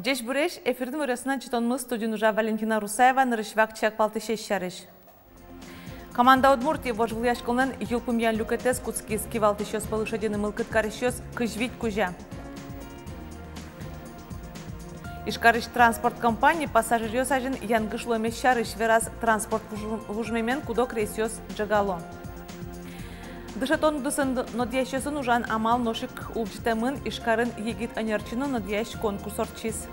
Жеш буреш, эфирдің өресінен читонмыз студияны жа Валентина Русаева нырышвак чакпалты шеш. Команда Удмуртии вожгыл яшкылнын юлпымян люкетес куцкиз кивалты шёс полышадены мылкыт карышёс кыжвить кужа. Ишкарыш транспорт компании пассажирёс ажын янгышло мещарыш вераз транспорт вужмемен кудок рейсёс джагало. Дышатон дысын нодияшесын ужан амал ношик улчитемын ишкарын егит анерчину нодияш конкурсорчиз.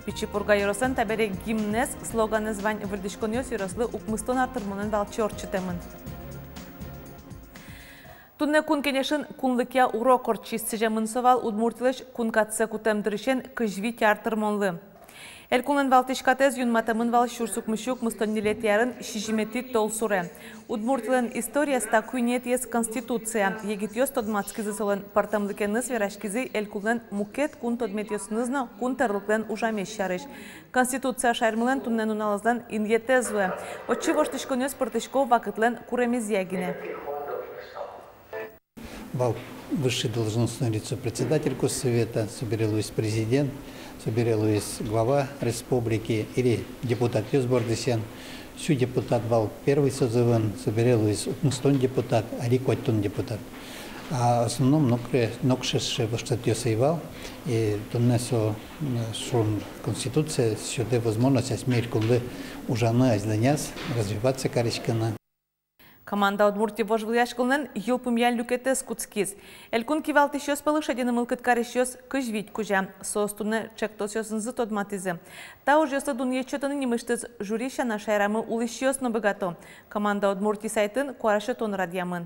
Пичипурга йоросын табере гимнез слоганы звань вырдышконёс йорослы укмыстон артырмынын валчорчитемын. Тунне кун кенешин кунлыкя урок орчиз сижемын совал удмуртилыш кункатсы кутемдырышен кыжвить артырмонлы. Эл кунын валтышкатез юнматамын вал шурсукмышук мустоннилет ярын шижимети толсуре. Удмуртилын историяста куйнет ес конституция. Егит йос тодмацкизы солын партамлыкеныз верашкизы эл кунын мукет кун тодмет йоснызно кун тарлыклен ужамеш шарыш. Конституция шармылын туннен уналаздан иньетезве. Очи воштышконёс партышко вакытлен куремез ягине. Высшее должностное лицо председатель Госсовета, собиралась президент, собиралась глава республики или депутат Юзбордесен. Всю депутат вал первый созыван, собиралась Укмстон депутат, Арикоттон депутат. А в основном нокшеше воштатьё сейвал, и тоннесо шун конституция, сюда возможность осмерь кулы ужаны азданяс, развиваться каричкана. Команда Удмуртии вожгыл яшкылнын юлпымян люкетес куцкиз. Элкун кивалты шёс палышадены мылкыт карышёс кыжвить кужа. Соостуны чектосёсынзы тодматизы. Та ужёсы дуньечётыны немыштыз журиша на шайрамы улышёс но богато. Команда Удмуртии сайтын куарашо тон радиамын.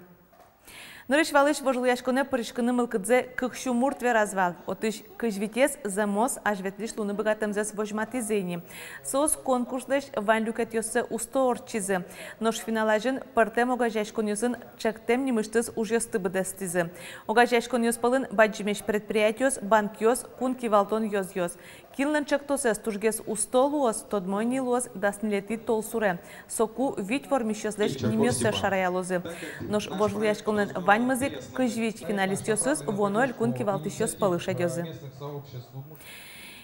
Нырыш валыш вожгыл яшкыны пырышкыны мылкыдзе кыхшу муртве развал. Отыш кыжвитес замос ажветлиш луны богатымзес вожматизейни. Соос конкурслыш ван люкет ёсы усто орчизы. Нош финалажын партем огажашкон ёсын чектем немыштыз ужёсты быдестизы. Огажашкон ёс пылын баджимеш предприятиёс, банк ёс, кун кивалтон ёс. Килнен чектосес тужгес усто луос, тодмойни луос даснилети толсуре. Соку вить формишёслеш немёсы шараялозы. Нош вожгыл яшконен вань мызык кыжвич финалист ёсыз воно элкун кивалтышёс палышадёзы.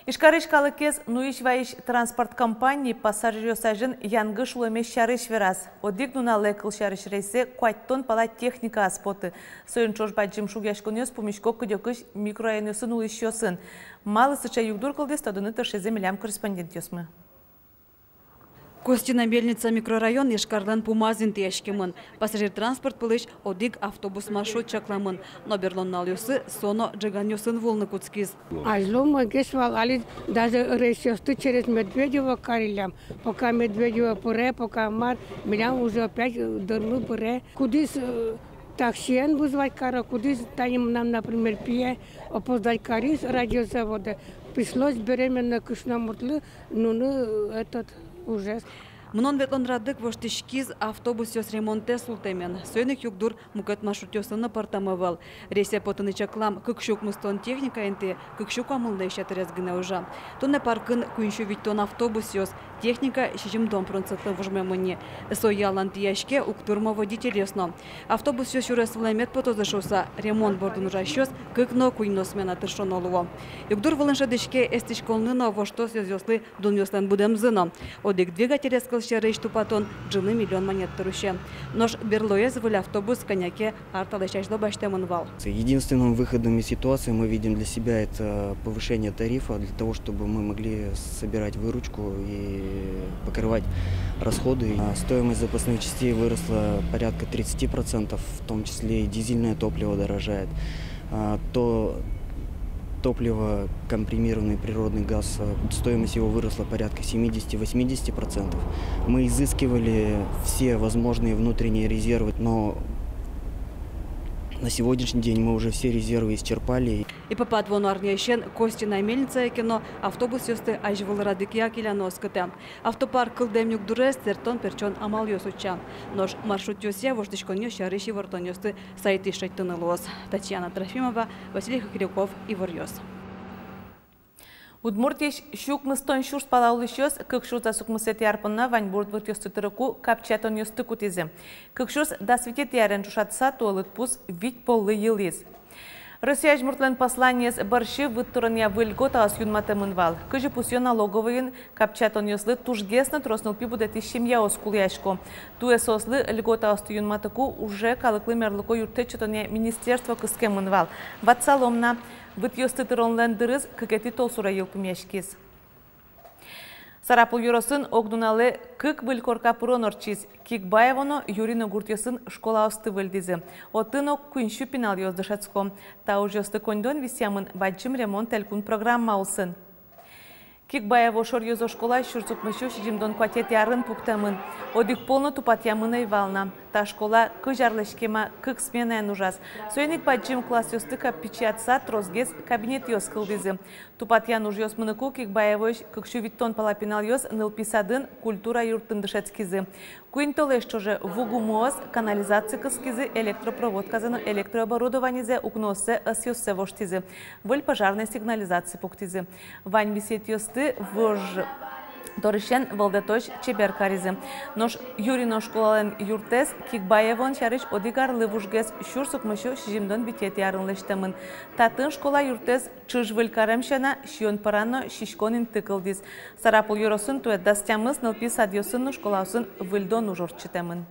Ишкарыш калыкез нуиш ваиш транспорт компании пассажир ёсажын янгыш улемеш шарыш вераз. Одик нуна лекл шарыш рейсе куаттон пала техника аспоты. Сойын чожба джимшуг яшкон ёс помешко кыдёкыш микрорайон ёсын улыш ёсын. Малы сыча югдур кылдес тадыны тыршезе милям корреспондент ёсмы. Костина мельница микрорайон Ишкарлан пумазин тешкемын. Пассажир транспорт пылыш одик автобус маршрут чакламын. Но берлон налёсы соно джаганёсын волны куцкиз. Ажлом гешвал али даже рейсёсты через Медведева карилям. Пока Медведева пуре, пока мар, милям уже опять дырлы пуре. Кудис таксиен вызвать кара, кудис таним нам, например, пие, опоздать карис радиозавода. Пришлось беременно кышнамуртлы, ну этот ужас. Мнон ветлон радык воштышкиз автобус ёс ремонте султемен. Сойных югдур мукет маршрут ёсыны партамывал. Рейсе потыны чаклам кыкшук мустон техника энте, кыкшук амылда ищатырез гына ужа. Тонне паркын куиншу виттон автобус ёс. Техника шижим дом пронцетлы вужмемыне. Сой ялан тияшке уктурма водитель ёсно. Автобус ёс юрес влемет потозышуса. Ремонт бордун ужа щёс кыкно куйнос мена тыршон олуво. Югдур вылыншадышке эстишколныно воштос ёслы дун ёслен будемзыно. Одик двигатель шерыш тупатон жылы миллион монет туруще. Нож берлоез в автобус коняке арталышашло баштемонвал. Единственным выходом из ситуации мы видим для себя это повышение тарифа для того, чтобы мы могли собирать выручку и покрывать расходы. Стоимость запасных частей выросла порядка 30%, в том числе и дизельное топливо дорожает. Топливо, компримированный природный газ, стоимость его выросла порядка 70-80%. Мы изыскивали все возможные внутренние резервы, но на сегодняшний день мы уже все резервы исчерпали. И по подвону арнящен Костина мельница кино автобус ёсты ажвыл радикия киляноската. Автопарк кылдемнюк дурес тертон перчон амал ёсучан. Нож маршрут ёсе вождышкон ёс шарыши вортон ёсты сайты шайтыны лос. Татьяна Трофимова, Василий Хакирюков, Ивар Ёс. Удмуртиш щук мыстон щурс палаулышёс, кыкшурта сукмысет ярпынна вань бурдвырт ёсты тырыку капчатон ёсты кутизе. Кыкшурс да светет ярен жушатса туалыт пус вить поллы елиз. Россия жмуртлен посланец барши вытурания выльгота ас юнмата мынвал. Кыжи пусё налоговыйын капчатон ёслы тужгесно троснул пибудет и семья оскуляшко. Туэ сослы льгота ас юнматаку уже калыклы мерлыко юртечетоне министерство кыске мынвал. Ватсаломна выт ёсты тыронлен дырыз кыкети толсура елпымешкиз. Сарапул юросын огдуналы кык вылькорка пуронорчиз. Кикбаевоно Юрина Гуртьосын школа осты выльдизы. Отыно күнші пинал ёздышацко. Та уже осты кондон висямын баджим ремонт элькун программа олсын. Кикбаево шор ёзо школа шурцукмышу шижимдон кватет ярын пуктамын. Одик полно тупатьямына и вална. Та школа кыжарлышкема кык смена нужас. Суеник баджим класс ёстыка печатса трозгез кабинет ёс кылдизы. Тупатьян уж ёс мыныку Кикбаевош кыкшу виттон палапинал ёс нылписадын культура юртын дышецкизы. Куин толешчоже вугумоз канализация кыскизы электропроводказаны электрооборудованизе укносе асёссе воштизы. Выль пожарной сигнализации пуктизы. Вань висет ёсты вож Дорышен Валдетош Чеберкаризы. Нож Юрино школален юртес Кикбаевон чарыш одигар лывужгес шурсук мышу шижимдон битет ярынлыштымын. Татын школа юртес чыжвыль каремшена шион парано шишконин тыкылдиз. Сарапул юросын туэт дастямыз нылпи садьосын школаусын выльдон ужорчытемын.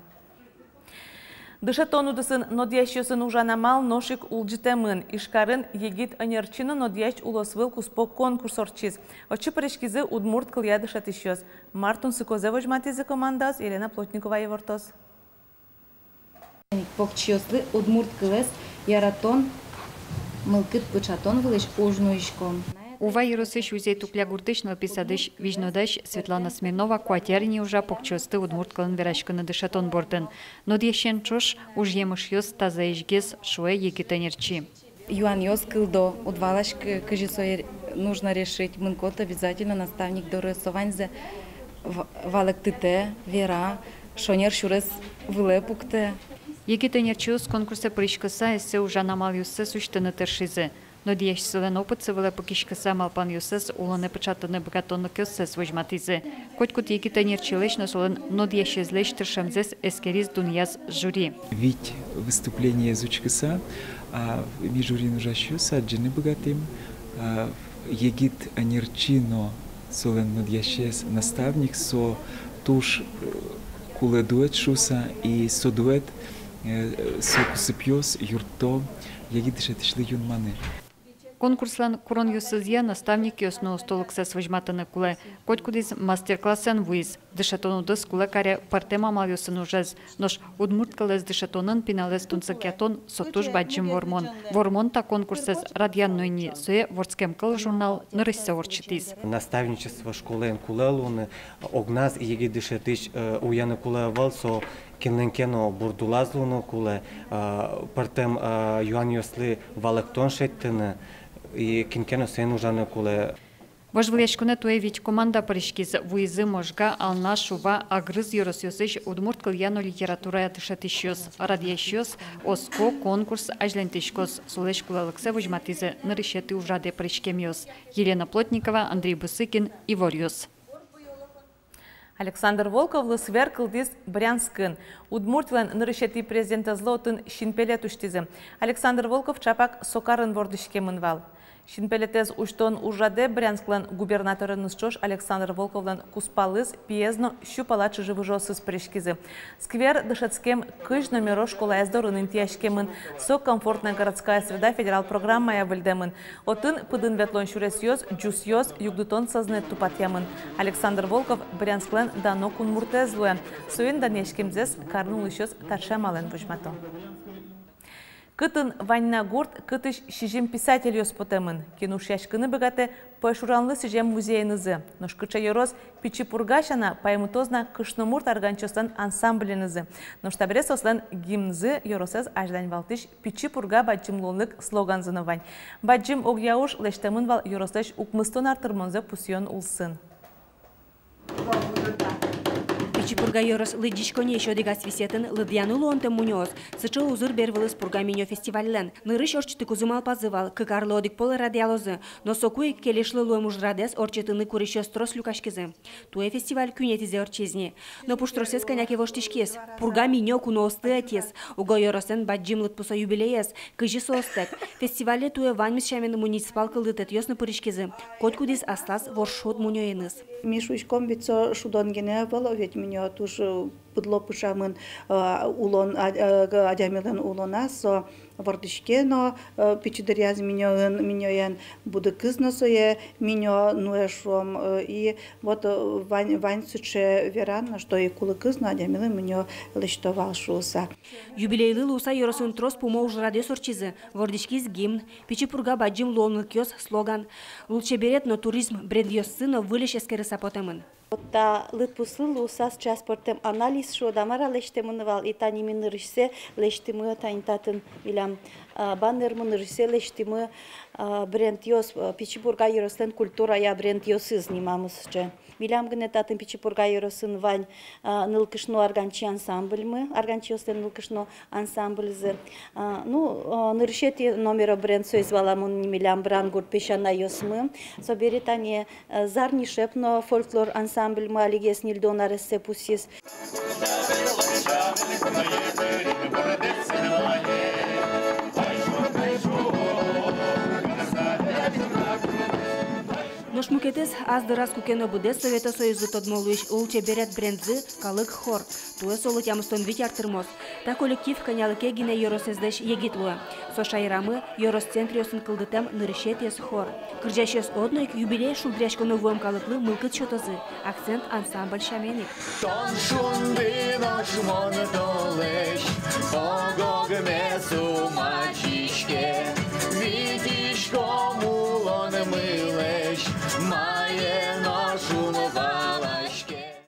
Дышетон удысын нодьящосын ужанамал ношик улджитемын. Ишкарын егит анерчину нодьящ улосвыл куспо конкурсорчиз. Очи парешкизы удмурт кылья дышат ищёс. Мартун сыкозе вожматизы командас, Елена Плотникова Евортос. Покчиослы удмурт кылес яратон мылкыт пычатон вылыш ужнуишком. Ува Яросыш узе тукля гуртыш написадыш вижнодаш Светлана Смирнова кватерни уже покчосты удмурт кылын верашканы дышатон бордын. Нодьящен чош уж емыш ёс тазаишгез шуэ егитанерчи. Юан ёс кылдо удвалаш кыжисоер нужно решить. Мынкот обязательно наставник до рисованзе валектыте, вера, шонер шурес вылепукте. Егитанерчи с конкурса пришкаса эссе ужанамал юссе суштыны тершизе. Нодьящ сылен опытсы выле покишкаса малпан юсес уланы печатаны богатонны кёссес вожматизе. Котькут егитанерчи лечно солен нодьящ излечь тершамзес эскериз дуньяз жюри. Ведь выступление зучкаса, ми жюри нужащуса, джины богатым, егит анерчино солен нодьящес наставник со туш куле дует шуса и со дует со кусыпьёс юрто егит дышетышлы юнманы. Конкурслан курон юсызья наставник ёсно столыксес вожматыны куле. Котькудиз мастер-классен вуиз. Дышатону дыс куле каре партема мал ёсын ужез. Нош удмурт кылез дышатонын пиналез тунцакятон сотуш баджим вормон. Вормон та конкурсез радианнойни суе ворскем кыл журнал нырысся орчитиз. Наставничество школен кулелуны огназ и еги дышетыш уяны куле валсо кинленкено бурдулазлуну куле партем юан ёсли валектон шеттыны и кинкено сен ужаны куле. Вожвлешкуне туе ведь команда паришкиз вуизы можга ална шува агрыз юросёсыш удмурт кыльяно литература дышетищёс. Радьящёс оско конкурс ажлентишкос сулеш кулалыксе вожматизе нырышеты ужаде паришкемёс. Елена Плотникова, Андрей Бусыкин, Иворьёс. Александр Волков лысвер кылдиз Брянскын. Удмуртилен нырышети президента злотын шинпелет уштизы. Александр Волков чапак сокарын вордышке мынвал. Шинпелетез уштон ужаде Брянсклен губернаторын нысчош Александр Волковлен куспалыз пьезно щупалачы живыжосыз пришкизы. Сквер дышецкем кыж номеро школа эздорын интияшкемын. Со комфортная городская среда федерал программа я выльдемын. Отын пыдын ветлон шуресьёз, джусьёз, югдутон сознет тупатьямын. Александр Волков Брянсклен дано кунмуртезлуен. Суин данешкемзес карнул ещёз таршамален вожмато. Кытын ванна гурт кытыш шижим писатель ёспотемын. Кинушяшкыны богате пошуранлы сижем музейнызы. Ношкыча йороз пичи пургашана паймутозна кышномурт арганчостан ансамблинызы. Ноштабре сослен гимнзы йоросез аждань валтыш пичи пурга баджимлолык слоганзыны вань. Баджим огяуш лештемын вал йоросеш укмыстон артырмонзы пусьон улсын. Пичипурга Йорос лыдичконе еще дегас висетен лыдьяны лонтем мунёс. Сычы узыр бервелыс пурга минё фестиваллен. Нырыш орчты кузымал позывал, кыкарлы одик полы радиалозы. Но сокуй келешлы луем ужрадес орчетыны курещё строс люкашкизы. Туе фестиваль кюнетизе орчезни. Но пуштросес коняки воштишкес. Пурга минё куносты отец. Уго Йоросен баджим лытпуса юбилеес. Кыжи соостек. Фестивале туе ваньмис шамен муниципал кылдытет ёсны пырышкизы. Котькудис аслас воршот мунё еныс. Мишуишком бицо шудон гене было, ведь меня тоже подло пушамын улон адямилен улона со вардышке, но пичудеряз минёян буду кызно сое минё нуэшом и вот вань суче веран, что и кулы кызно адямилен минё лиштовал шуса. Юбилейлы луса Йоросын трос пумо уж радиос орчизы, вардышкиз гимн, пичипурга баджим лонлыкёс слоган. Лучше берет, но туризм брендьёс сына вылещ эскеры сапотемын. Вот та лытпусы луса сейчас портем анализ шо дамара лештемынывал и тани минырышсе лештемы танитатын илям баннер минырышсе лештемы бренд ёс Пичипурга Йоросын культура я бренд ёсы снимамызче. Билям гыне татын Пичипурга Йоросын вань нылкышно арганчи ансамбль мы, арганчи ёстен нылкышно ансамбль зе. Ну, нырышети номера бренд соизваламын милям брангур пешана ёсмы. Соберет они зарни шепно фольклор ансамбль мы алигес нильдонаресе пусис. Нож мукетес аздырас кукено будес Совета Союзы тодмолуиш улче берет брендзы калык хор. Туе солы тямыстон вить артырмоз. Та коллектив канялыке гине Йоросездеш егитлуа. Со шайрамы Йорос центриосын кылдытем нырышет ес хор. Кыржащес одной юбилей шулдряшко новым калыклы мылкыт чотозы. Акцент ансамбль шаменик.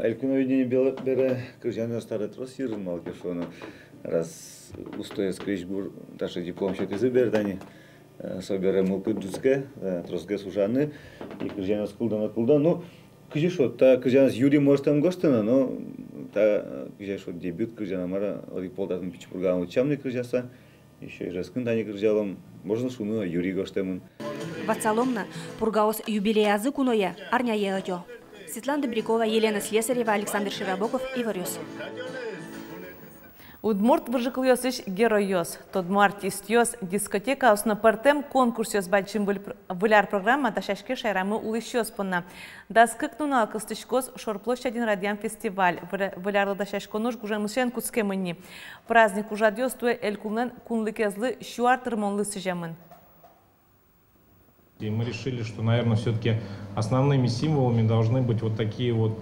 Элькуновидение бере кыржаны старый трос йырынмал кешону. Раз устоя скричбур, даже диплом счет из бердани. Собере мылпы дузге, тросге сужаны, и кыржаны скулдана. Ну, кыжишот, та кыржаны Юрий может там гоштана, но та кыжишот дебют кыржаны мара, оди полтатын Пичипурганы учамный кыржаса, еще и раскындани кыржалом, можно шуну Юрий гоштемын. Вацаломна, пургаос юбилеязы куноя, арня елатё. Светлана Добрякова, Елена Слесарева, Александр Широбоков, Иварёс. Удмурт выжикл ёсыш герой ёс. Тодму артист ёс дискотека осна партем конкурс ёс бачим выляр программа ташашки шайрамы улыш ёс понна. Даскыкнуна алкыстышкос шорплощадин радиан фестиваль. Вылярлы ташашконуш гужамышен куцкемынни. Праздник ужад ёс туэ элькулнен кунлыкезлы шуартырмонлы сыжамын. И мы решили, что, наверное, все-таки основными символами должны быть вот такие вот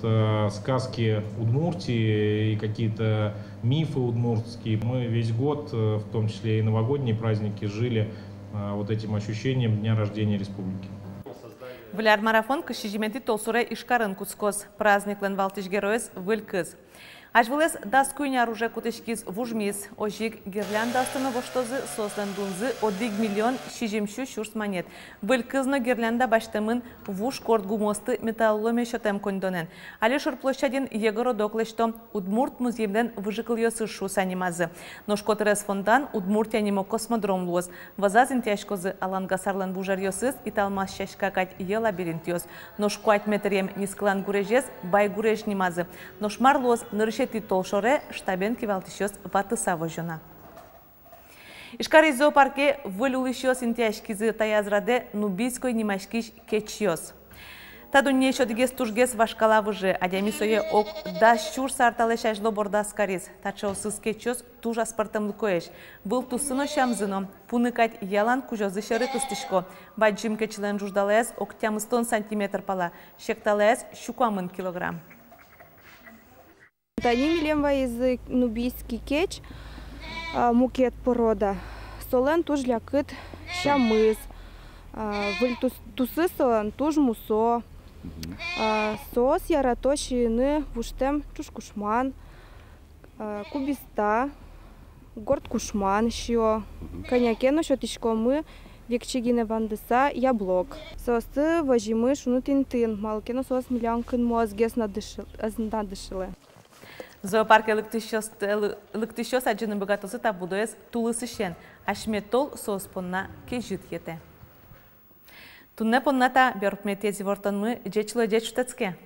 сказки Удмуртии и какие-то мифы удмуртские. Мы весь год, в том числе и новогодние праздники, жили вот этим ощущением Дня рождения республики. Выляр марафон кышижименти толсуре ишкарын куцкоз. Праздник лен валтиш героес вылькыз. Ажвылес даскуйняр уже кутышкиз вужмиз. Ожиг гирлянда астана воштозы сослен дунзы 1 миллион шижимшу шурс монет. Вылькызно гирлянда баштамын вуш корт гумосты металломе шотем кондонен. Алешор площадин егоро доклешто Удмурт музейден выжикл ёсы шу санимазы. Ношкотерес фондан Удмуртия нимо космодром лоз. Вазазин тяжкозы алангасарлен бужар ёсыз и талмас шашкакать е лабиринт ёс. Ношкуать метрем нисклан гурежез бай гуреж нимазы. Ношмар лоз нырышети толшоре штабен кивалтишёс ватыса вожжона. Ишкари зоопарке вылюлышёс интяшкизы таязраде нубийской нимашкиш кечёс. Тадунне шодигес тужгес вашкала выжи, адямисое ок да щур сарталеш ажло бордаскарис, тачоосыз кечёс тужа спартам лукоеш. Был тусыно шамзыно, пуныкать ялан кужозы шары кыстышко. Баджим кечлен жуждалес октямыстон сантиметр пала, шекталес щукамын килограмм. Тани милемва из нубийский кетч, мукет порода. Солен туж лякыт шамыз, тусы солен туж мусо. Сос яратошины вуштем чушкушман, кубиста, горд кушман еще. Конякену шотишко мы векчигине вандыса яблок. Сосы вожимы шунутин-тин, малкену сос миллион кын мозгес надышылы. Зоопарк лыктышос аджыны богатосы табудоес тулысышен. Ашметол соспонна кежит ете. Тунне понната бёркметези вортанмы жечлы жечутецке.